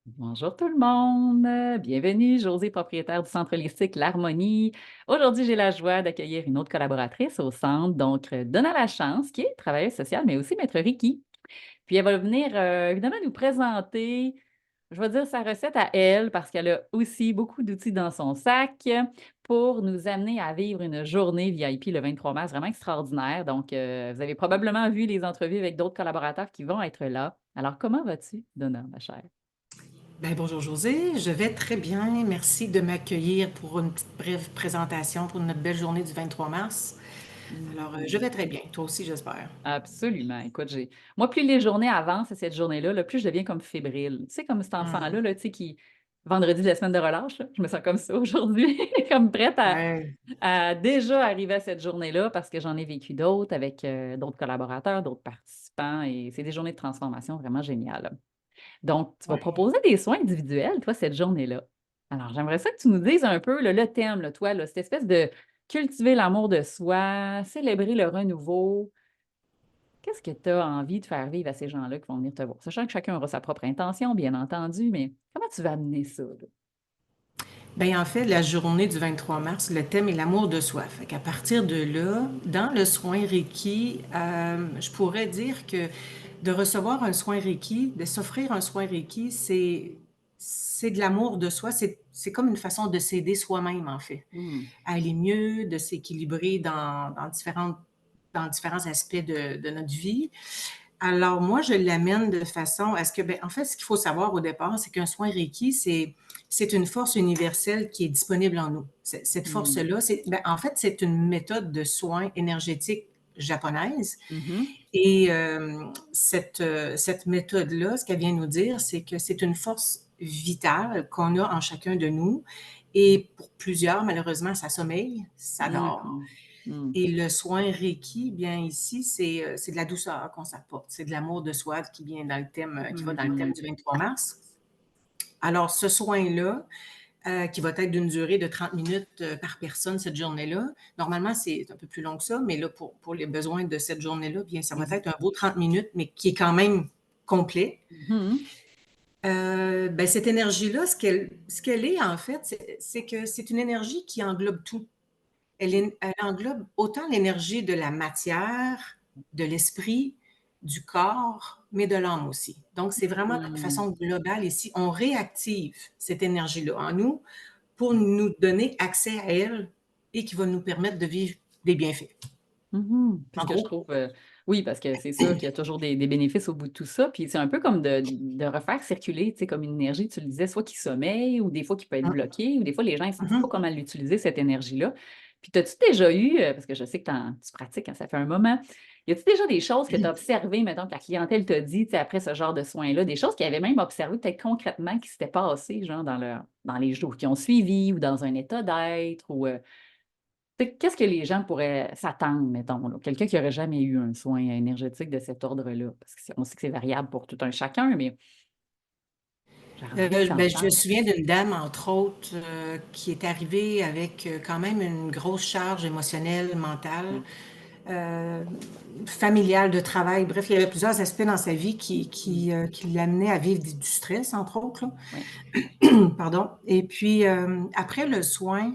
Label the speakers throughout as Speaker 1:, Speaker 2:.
Speaker 1: Bonjour tout le monde, bienvenue, Josée, propriétaire du centre holistique L'Harmonie. Aujourd'hui, j'ai la joie d'accueillir une autre collaboratrice au centre, donc Donna Lachance, qui est travailleuse sociale, mais aussi maître Reiki. Puis elle va venir évidemment nous présenter, je vais dire sa recette à elle, parce qu'elle a aussi beaucoup d'outils dans son sac pour nous amener à vivre une journée VIP le 23 mars, vraiment extraordinaire. Donc, vous avez probablement vu les entrevues avec d'autres collaborateurs qui vont être là. Alors, comment vas-tu, Donna, ma chère?
Speaker 2: Ben, bonjour José, je vais très bien. Merci de m'accueillir pour une petite brève présentation pour notre belle journée du 23 mars. Alors, je vais très bien. Toi aussi, j'espère.
Speaker 1: Absolument. Écoute, moi, plus les journées avancent à cette journée-là, plus je deviens comme fébrile. Tu sais, comme cet enfant-là,
Speaker 2: Mhm.
Speaker 1: tu sais, qui, vendredi de la semaine de relâche, là, je me sens comme ça aujourd'hui, comme prête
Speaker 2: Ouais.
Speaker 1: à déjà arriver à cette journée-là parce que j'en ai vécu d'autres avec d'autres collaborateurs, d'autres participants et c'est des journées de transformation vraiment géniales. Donc, tu vas
Speaker 2: Ouais.
Speaker 1: proposer des soins individuels, toi, cette journée-là. Alors, j'aimerais ça que tu nous dises un peu le thème, là, toi, là, cette espèce de cultiver l'amour de soi, célébrer le renouveau. Qu'est-ce que tu as envie de faire vivre à ces gens-là qui vont venir te voir? Sachant que chacun aura sa propre intention, bien entendu, mais comment tu vas amener ça, là?
Speaker 2: Ben, en fait, la journée du 23 mars, le thème est l'amour de soi. Fait qu'à partir de là, dans le soin Reiki, je pourrais dire que de recevoir un soin Reiki, de s'offrir un soin Reiki, c'est de l'amour de soi. C'est comme une façon de s'aider soi-même, en fait,
Speaker 1: Hmm.
Speaker 2: à aller mieux, de s'équilibrer dans différents aspects de notre vie. Alors, moi, je l'amène de façon à ce que, ben, en fait, ce qu'il faut savoir au départ, c'est qu'un soin Reiki, c'est une force universelle qui est disponible en nous. Cette
Speaker 1: Hmm.
Speaker 2: force-là, ben, en fait, c'est une méthode de soins énergétique japonaise.
Speaker 1: Mhm.
Speaker 2: Et cette méthode-là, ce qu'elle vient nous dire, c'est que c'est une force vitale qu'on a en chacun de nous. Et pour plusieurs, malheureusement, ça sommeille, ça dort.
Speaker 1: D'accord. Hmm.
Speaker 2: Et le soin Reiki, bien ici, c'est de la douceur qu'on s'apporte. C'est de l'amour de soi qui vient dans le thème, qui va dans le thème
Speaker 1: Mhm.
Speaker 2: du 23 mars. Alors, ce soin-là, qui va être d'une durée de 30 minutes par personne cette journée-là. Normalement, c'est un peu plus long que ça, mais là, pour les besoins de cette journée-là, bien, ça va
Speaker 1: Mhm.
Speaker 2: être un beau 30 minutes, mais qui est quand même complet.
Speaker 1: Mhm.
Speaker 2: Ben, cette énergie-là, ce qu'elle est, en fait, c'est que c'est une énergie qui englobe tout. Elle englobe autant l'énergie de la matière, de l'esprit, du corps, mais de l'âme aussi. Donc, c'est vraiment de
Speaker 1: Hmm.
Speaker 2: façon globale ici. On réactive cette énergie-là en nous pour nous donner accès à elle et qui va nous permettre de vivre des bienfaits.
Speaker 1: Mhm. Puis ce
Speaker 2: En
Speaker 1: que je
Speaker 2: gros,
Speaker 1: trouve, oui, parce que c'est sûr qu'il y a toujours des bénéfices au bout de tout ça. Puis c'est un peu comme de refaire circuler, tu sais, comme une énergie, tu le disais, soit qui sommeille ou des fois qui peut être
Speaker 2: mm,
Speaker 1: bloquée ou des fois les gens ne savent pas
Speaker 2: mhm,
Speaker 1: comment l'utiliser, cette énergie-là. Puis as-tu déjà eu, parce que je sais que tu pratiques, hein, ça fait un moment, y a-tu déjà des choses que tu as observées, mettons, que la clientèle t'a dit, tu sais, après ce genre de soins-là, des choses qu'ils avaient même observées peut-être concrètement qui s'étaient passées, genre dans les jours qui ont suivi ou dans un état d'être ou. Qu'est-ce que les gens pourraient s'attendre, mettons, là? Quelqu'un qui n'aurait jamais eu un soin énergétique de cet ordre-là, parce qu'on sait que c'est variable pour tout un chacun, mais j'aurais envie de
Speaker 2: ben, je me
Speaker 1: t'entendre.
Speaker 2: souviens d'une dame, entre autres, qui est arrivée avec quand même une grosse charge émotionnelle, mentale,
Speaker 1: Ouais.
Speaker 2: euh, familiale, de travail. Bref, il y avait plusieurs aspects dans sa vie
Speaker 1: Mm.
Speaker 2: qui l'amenaient à vivre du stress, entre autres, là.
Speaker 1: Ouais.
Speaker 2: Pardon. Et puis, après le soin,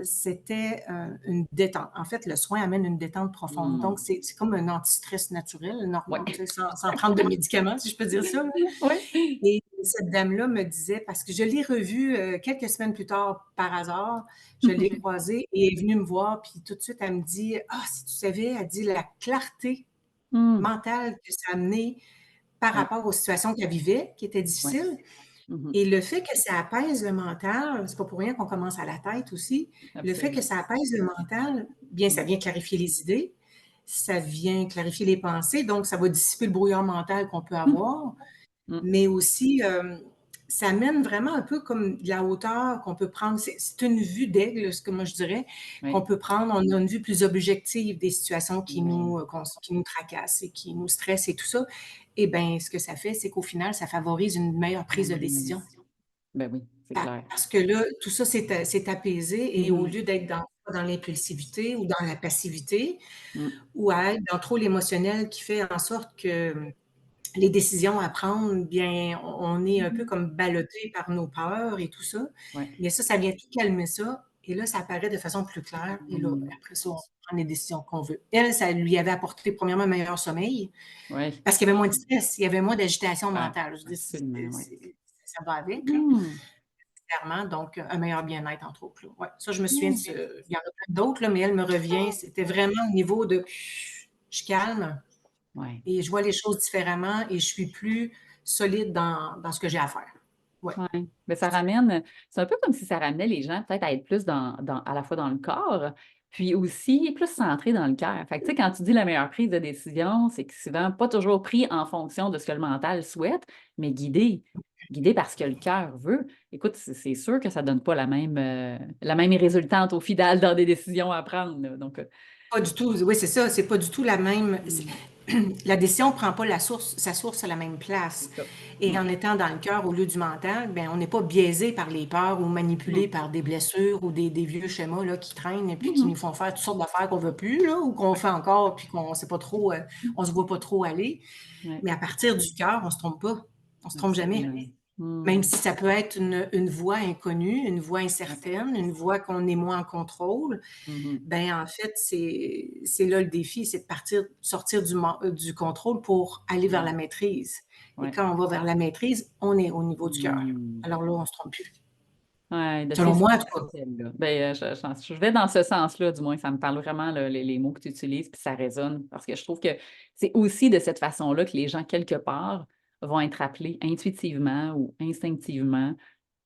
Speaker 2: c'était une détente. En fait, le soin amène une détente profonde. Donc,
Speaker 1: Mm.
Speaker 2: c'est comme un anti-stress naturel,
Speaker 1: Ouais.
Speaker 2: tu sais, sans prendre de médicaments, si je peux dire ça, là.
Speaker 1: Ouais.
Speaker 2: Et cette dame-là me disait, parce que je l'ai revue quelques semaines plus tard par hasard, je l'ai croisée et elle est venue me voir, puis tout de suite, elle me dit, ah, si tu savais, elle dit la clarté
Speaker 1: Mm.
Speaker 2: mentale que ça a amené par
Speaker 1: Ouais.
Speaker 2: rapport aux situations qu'elle vivait, qui étaient
Speaker 1: Ouais.
Speaker 2: difficiles,
Speaker 1: Mhm.
Speaker 2: et le fait que ça apaise le mental, c'est pas pour rien qu'on commence à la tête aussi, le fait que
Speaker 1: Absolument.
Speaker 2: ça apaise le mental, bien, ça
Speaker 1: Mm.
Speaker 2: vient clarifier les idées, ça vient clarifier les pensées, donc ça va dissiper le brouillard mental qu'on peut avoir,
Speaker 1: Mm.
Speaker 2: mais aussi, ça amène vraiment un peu comme de la hauteur qu'on peut prendre. C'est une vue d'aigle, ce que moi je dirais, qu'on
Speaker 1: Ouais.
Speaker 2: peut prendre. On a une vue plus objective des situations
Speaker 1: Ouais.
Speaker 2: qui nous tracassent et qui nous stressent et tout ça. Et bien, ce que ça fait, c'est qu'au final, ça favorise une meilleure prise de
Speaker 1: Mm.
Speaker 2: décision.
Speaker 1: Ben oui, c'est clair.
Speaker 2: Parce que là, tout ça s'est apaisé et au
Speaker 1: Mhm.
Speaker 2: lieu d'être dans l'impulsivité ou dans la passivité
Speaker 1: Mm.
Speaker 2: ou à être dans trop l'émotionnel qui fait en sorte que les décisions à prendre, bien, on est un peu
Speaker 1: Mhm.
Speaker 2: comme ballotté par nos peurs et tout ça.
Speaker 1: Ouais.
Speaker 2: Mais ça vient tout calmer ça. Et là, ça apparaît de façon plus claire. Et là,
Speaker 1: Mhm.
Speaker 2: après ça, on prend les décisions qu'on veut. Elle, ça lui avait apporté, premièrement, un meilleur sommeil,
Speaker 1: Ouais.
Speaker 2: parce qu'il y avait moins de stress, il y avait moins d'agitation
Speaker 1: Ouais.
Speaker 2: mentale. Je dis,
Speaker 1: Absolument, oui.
Speaker 2: ça va avec, là,
Speaker 1: Mhm.
Speaker 2: clairement. Donc, un meilleur bien-être, entre autres. Là. Ouais, ça, je me souviens de
Speaker 1: Ouais.
Speaker 2: ce. Il y en a plein d'autres, là, mais elle me revient. C'était vraiment au niveau de je calme
Speaker 1: Ouais.
Speaker 2: et je vois les choses différemment et je suis plus solide dans ce que j'ai à faire. Ouais.
Speaker 1: Ouais. Mais ça ramène, c'est un peu comme si ça ramenait les gens peut-être à être plus à la fois dans le corps, puis aussi plus centrés dans le cœur. Fait que, tu sais, quand tu dis la meilleure prise de décision, c'est que souvent pas toujours pris en fonction de ce que le mental souhaite, mais guidé par ce que le cœur veut. Écoute, c'est sûr que ça donne pas la même résultante au final dans des décisions à prendre, là. Donc,
Speaker 2: Pas du tout. Oui, c'est ça. C'est pas du tout la même.
Speaker 1: mm,
Speaker 2: La décision ne prend pas sa source à la même
Speaker 1: c'est
Speaker 2: place.
Speaker 1: ça.
Speaker 2: Et
Speaker 1: Mm,
Speaker 2: en étant dans le cœur au lieu du mental, ben, on n'est pas biaisé par les peurs ou manipulé
Speaker 1: mm,
Speaker 2: par des blessures ou des vieux schémas là, qui traînent et puis qui nous
Speaker 1: mhm.
Speaker 2: font faire toutes sortes d'affaires qu'on ne veut plus là, ou qu'on fait encore puis qu'on sait pas trop, on se voit pas trop aller.
Speaker 1: Ouais,
Speaker 2: Mais à partir du cœur, on ne se trompe pas. On ne se trompe jamais.
Speaker 1: absolument.
Speaker 2: Même
Speaker 1: Mm,
Speaker 2: si ça peut être une voie inconnue, une voie
Speaker 1: ouais,
Speaker 2: incertaine, une voie qu'on est moins en contrôle,
Speaker 1: mhm,
Speaker 2: ben en fait, c'est là le défi, c'est de sortir du contrôle pour aller vers
Speaker 1: ouais,
Speaker 2: la maîtrise. Et
Speaker 1: ouais.
Speaker 2: quand on va vers la maîtrise, on est au niveau du cœur.
Speaker 1: Mm.
Speaker 2: Alors là, on ne se trompe plus.
Speaker 1: Ouais,
Speaker 2: Selon
Speaker 1: c'est
Speaker 2: moi,
Speaker 1: super
Speaker 2: en tout cas.
Speaker 1: là. Ben, je vais dans ce sens-là, du moins, ça me parle vraiment, là, les mots que tu utilises, puis ça résonne, parce que je trouve que c'est aussi de cette façon-là que les gens, quelque part, vont être appelés intuitivement ou instinctivement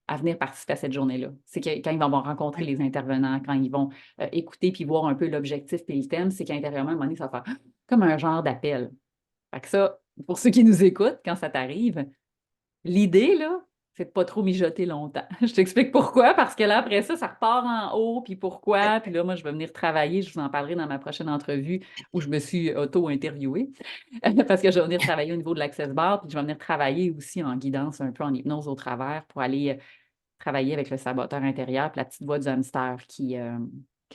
Speaker 1: à venir participer à cette journée-là. C'est que quand ils vont rencontrer
Speaker 2: Oui,
Speaker 1: les intervenants, quand ils vont écouter puis voir un peu l'objectif et le thème, c'est qu'intérieurement, à un moment donné, ça va faire comme un genre d'appel. Fait que ça, pour ceux qui nous écoutent, quand ça t'arrive, l'idée, là, c'est de pas trop mijoter longtemps. Je t'explique pourquoi, parce que là, après ça, ça repart en haut, puis pourquoi, puis là, moi, je vais venir travailler, je vous en parlerai dans ma prochaine entrevue où je me suis auto-interviewée, parce que je vais venir travailler au niveau de l'Access Bar, puis je vais venir travailler aussi en guidance, un peu en hypnose au travers, pour aller travailler avec le saboteur intérieur, puis la petite voix du hamster qui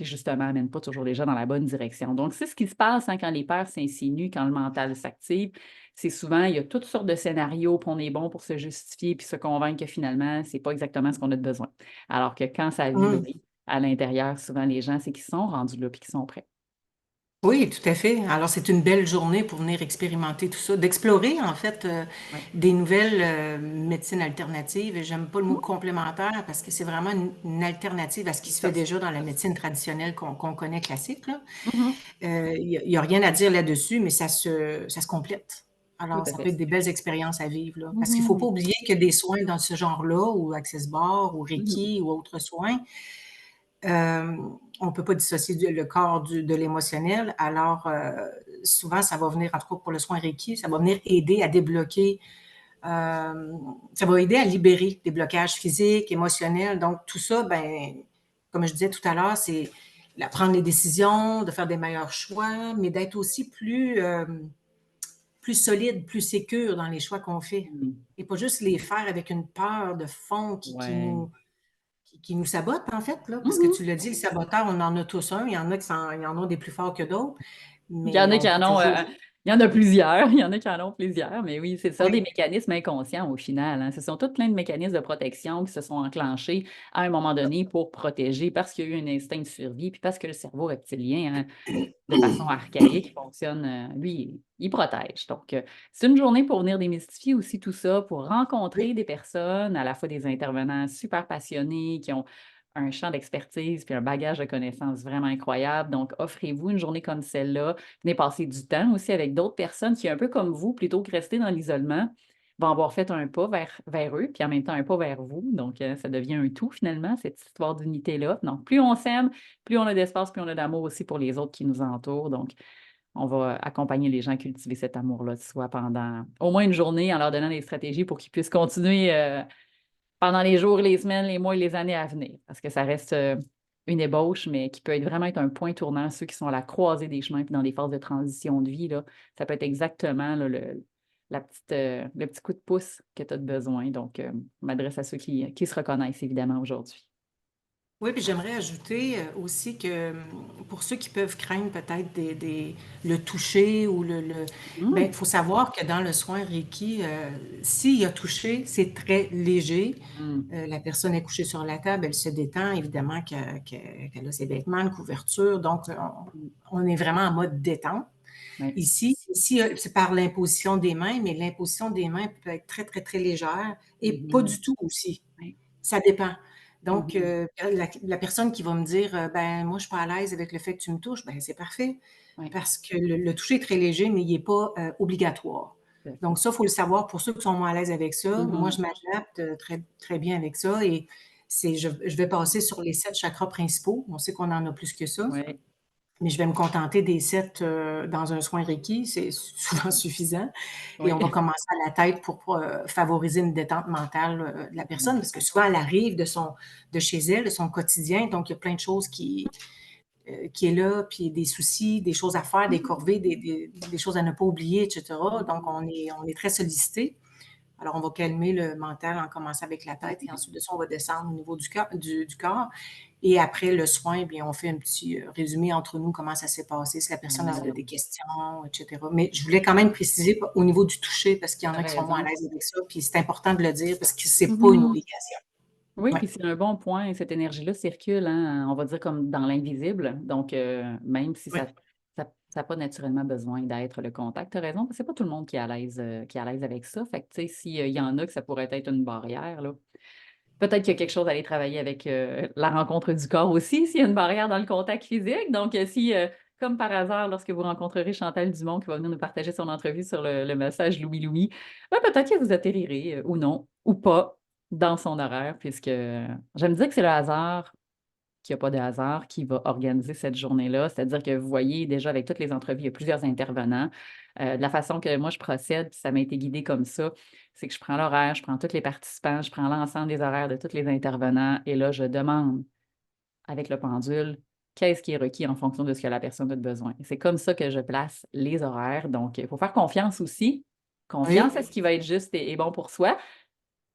Speaker 1: justement, amène pas toujours les gens dans la bonne direction. Donc, c'est ce qui se passe hein, quand les peurs s'insinuent, quand le mental s'active. C'est souvent, il y a toutes sortes de scénarios, puis on est bon pour se justifier, puis se convaincre que finalement, c'est pas exactement ce qu'on a de besoin. Alors que quand ça vibre
Speaker 2: Hum.
Speaker 1: à l'intérieur, souvent, les gens, c'est qu'ils sont rendus là, puis qu'ils sont prêts.
Speaker 2: Oui, tout à fait. Alors, c'est une belle journée pour venir expérimenter tout ça, d'explorer en fait
Speaker 1: Ouais.
Speaker 2: des nouvelles médecines alternatives. Et j'aime pas le mot
Speaker 1: Mhm.
Speaker 2: complémentaire parce que c'est vraiment une alternative à ce qui
Speaker 1: C'est
Speaker 2: se fait
Speaker 1: ça.
Speaker 2: déjà dans la médecine traditionnelle qu'on connaît classique, là.
Speaker 1: Mhm.
Speaker 2: Y a rien à dire là-dessus, mais ça se complète.
Speaker 1: Tout
Speaker 2: Alors,
Speaker 1: à
Speaker 2: ça peut
Speaker 1: fait.
Speaker 2: être des belles expériences à vivre, là. Parce qu'il faut pas
Speaker 1: Mhm.
Speaker 2: oublier que des soins dans ce genre-là, ou Access Bar, ou
Speaker 1: Mhm.
Speaker 2: Reiki, ou autres soins, on ne peut pas dissocier le corps de l'émotionnel. Alors, souvent, ça va venir, en tout cas pour le soin Reiki, ça va venir aider à débloquer, ça va aider à libérer des blocages physiques, émotionnels. Donc, tout ça, ben, comme je disais tout à l'heure, c'est prendre les décisions, de faire des meilleurs choix, mais d'être aussi plus solide, plus sécure dans les choix qu'on fait.
Speaker 1: Mhm.
Speaker 2: Et pas juste les faire avec une peur de fond
Speaker 1: Ouais.
Speaker 2: qui nous sabote, en fait, là, parce que
Speaker 1: Mhm.
Speaker 2: tu l'as dit, le saboteur, on en a tous un. Il y en a il y en a des plus forts que d'autres,
Speaker 1: Il y en
Speaker 2: mais
Speaker 1: a
Speaker 2: on
Speaker 1: qui
Speaker 2: peut
Speaker 1: en ont,
Speaker 2: toujours.
Speaker 1: il y en a plusieurs, il y en a qui en ont plusieurs, mais oui, c'est ça, des
Speaker 2: Oui.
Speaker 1: mécanismes inconscients au final, hein. Ce sont tous plein de mécanismes de protection qui se sont enclenchés à un moment donné pour protéger parce qu'il y a eu un instinct de survie, puis parce que le cerveau reptilien, hein, de façon archaïque, fonctionne, lui, il protège. Donc, c'est une journée pour venir démystifier aussi tout ça, pour
Speaker 2: Oui.
Speaker 1: rencontrer des personnes, à la fois des intervenants super passionnés qui ont un champ d'expertise puis un bagage de connaissances vraiment incroyable. Donc, offrez-vous une journée comme celle-là. Venez passer du temps aussi avec d'autres personnes qui, un peu comme vous, plutôt que rester dans l'isolement, vont avoir fait un pas vers eux, puis en même temps un pas vers vous. Donc, ça devient un tout finalement, cette histoire d'unité-là. Donc, plus on s'aime, plus on a d'espace, plus on a d'amour aussi pour les autres qui nous entourent. Donc, on va accompagner les gens à cultiver cet amour-là de soi pendant au moins une journée en leur donnant des stratégies pour qu'ils puissent continuer pendant les jours, les semaines, les mois et les années à venir. Parce que ça reste une ébauche, mais qui peut vraiment être un point tournant, ceux qui sont à la croisée des chemins puis dans des phases de transition de vie, là, ça peut être exactement là, le petit coup de pouce que tu as besoin. Donc, je m'adresse à ceux qui se reconnaissent évidemment aujourd'hui.
Speaker 2: Oui, puis j'aimerais ajouter aussi que pour ceux qui peuvent craindre peut-être le toucher ou ben, il
Speaker 1: Mhm.
Speaker 2: faut savoir que dans le soin Reiki, s'il y a touché, c'est très léger.
Speaker 1: Mm.
Speaker 2: La personne est couchée sur la table, elle se détend, évidemment qu'elle a ses vêtements, une couverture, donc
Speaker 1: Mm.
Speaker 2: on est vraiment en mode détente.
Speaker 1: Oui.
Speaker 2: Ici, c'est par l'imposition des mains, mais l'imposition des mains peut être très, très, très légère et pas
Speaker 1: Mhm.
Speaker 2: du tout aussi.
Speaker 1: Oui.
Speaker 2: Ça dépend. Donc,
Speaker 1: Mhm.
Speaker 2: la personne qui va me dire, ben moi, je suis pas à l'aise avec le fait que tu me touches, ben c'est parfait,
Speaker 1: Oui.
Speaker 2: parce que le toucher est très léger, mais il n'est pas obligatoire.
Speaker 1: Tout à
Speaker 2: Donc,
Speaker 1: fait.
Speaker 2: ça, il faut le savoir pour ceux qui sont moins à l'aise avec ça. Moi,
Speaker 1: Mhm.
Speaker 2: je m'adapte très, très bien avec ça et je vais passer sur les 7 chakras principaux. On sait qu'on en a plus que ça.
Speaker 1: Oui.
Speaker 2: Mais je vais me contenter des 7 dans un soin Reiki, c'est souvent suffisant. Et
Speaker 1: Oui.
Speaker 2: on va commencer à la tête pour favoriser une détente mentale de la personne,
Speaker 1: Mhm.
Speaker 2: parce que souvent elle arrive de chez elle, de son quotidien, donc il y a plein de choses qui est là, puis des soucis, des choses à faire, des corvées, des choses à ne pas oublier, etc. Donc
Speaker 1: Mhm.
Speaker 2: on est très sollicité. Alors, on va calmer le mental en commençant avec la tête et
Speaker 1: Mhm.
Speaker 2: ensuite de ça, on va descendre au niveau du corps. Et après le soin, bien, on fait un petit résumé entre nous, comment ça s'est passé, si la personne a des
Speaker 1: Mhm.
Speaker 2: questions, etc. Mais je voulais quand même préciser au niveau du toucher, parce qu'il y en
Speaker 1: T'as
Speaker 2: a qui sont moins à
Speaker 1: raison.
Speaker 2: l'aise avec ça, puis c'est important de le dire parce que c'est pas une
Speaker 1: Mhm.
Speaker 2: obligation.
Speaker 1: Oui,
Speaker 2: Ouais,
Speaker 1: puis c'est un bon point. Cette énergie-là circule, hein, on va dire comme dans l'invisible. Donc, même si
Speaker 2: ouais,
Speaker 1: ça n'a pas naturellement besoin d'être le contact, tu as raison, parce que c'est pas tout le monde qui est à l'aise, qui est à l'aise avec ça. Fait que, tu sais, s'il y en a que ça pourrait être une barrière, là, peut-être qu'il y a quelque chose à aller travailler avec la rencontre du corps aussi, s'il y a une barrière dans le contact physique. Donc, si, comme par hasard, lorsque vous rencontrerez Chantal Dumont qui va venir nous partager son entrevue sur le massage Louis Louis, ben, peut-être que vous atterrirez ou non, ou pas, dans son horaire, puisque j'aime dire que c'est le hasard qu'il n'y a pas de hasard qui va organiser cette journée-là. C'est-à-dire que vous voyez déjà avec toutes les entrevues, il y a plusieurs intervenants. De la façon que moi je procède, puis ça m'a été guidé comme ça, c'est que je prends l'horaire, je prends tous les participants, je prends l'ensemble des horaires de tous les intervenants et là, je demande avec le pendule qu'est-ce qui est requis en fonction de ce que la personne a besoin. C'est comme ça que je place les horaires. Donc, il faut faire confiance aussi. Confiance
Speaker 2: oui,
Speaker 1: à ce qui va être juste et bon pour soi.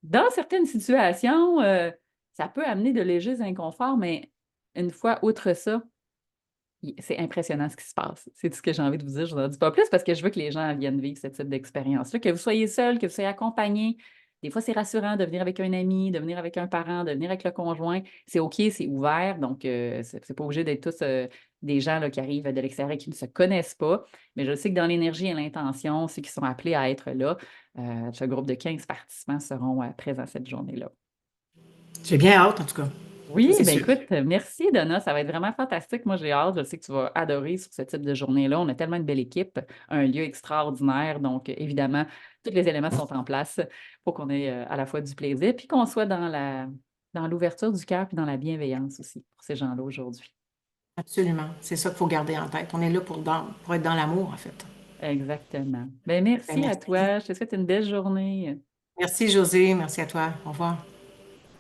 Speaker 1: Dans certaines situations, ça peut amener de légers inconforts, mais une fois outre ça, c'est impressionnant ce qui se passe. C'est tout ce que j'ai envie de vous dire. Je vous en dis pas plus parce que je veux que les gens viennent vivre ce type d'expérience-là. Que vous soyez seul, que vous soyez accompagné. Des fois, c'est rassurant de venir avec un ami, de venir avec un parent, de venir avec le conjoint. C'est OK, c'est ouvert. Donc, c'est pas obligé d'être tous des gens là, qui arrivent de l'extérieur et qui ne se connaissent pas. Mais je sais que dans l'énergie et l'intention, ceux qui sont appelés à être là, ce groupe de 15 participants seront présents cette journée-là.
Speaker 2: j'ai bien hâte en tout cas, ça
Speaker 1: Oui,
Speaker 2: c'est
Speaker 1: ben
Speaker 2: sûr.
Speaker 1: écoute, merci Donna, ça va être vraiment fantastique. Moi, j'ai hâte, je sais que tu vas adorer sur ce type de journée-là. On a tellement une belle équipe, un lieu extraordinaire. Donc, évidemment, tous les éléments sont en place pour qu'on ait à la fois du plaisir, puis qu'on soit dans l'ouverture du cœur, puis dans la bienveillance aussi pour ces gens-là aujourd'hui.
Speaker 2: Absolument, c'est ça qu'il faut garder en tête. On est là pour être dans l'amour en fait.
Speaker 1: Exactement. Ben
Speaker 2: Ben,
Speaker 1: merci à
Speaker 2: merci.
Speaker 1: toi. Je te souhaite une belle journée.
Speaker 2: Merci José, merci à toi. Au revoir.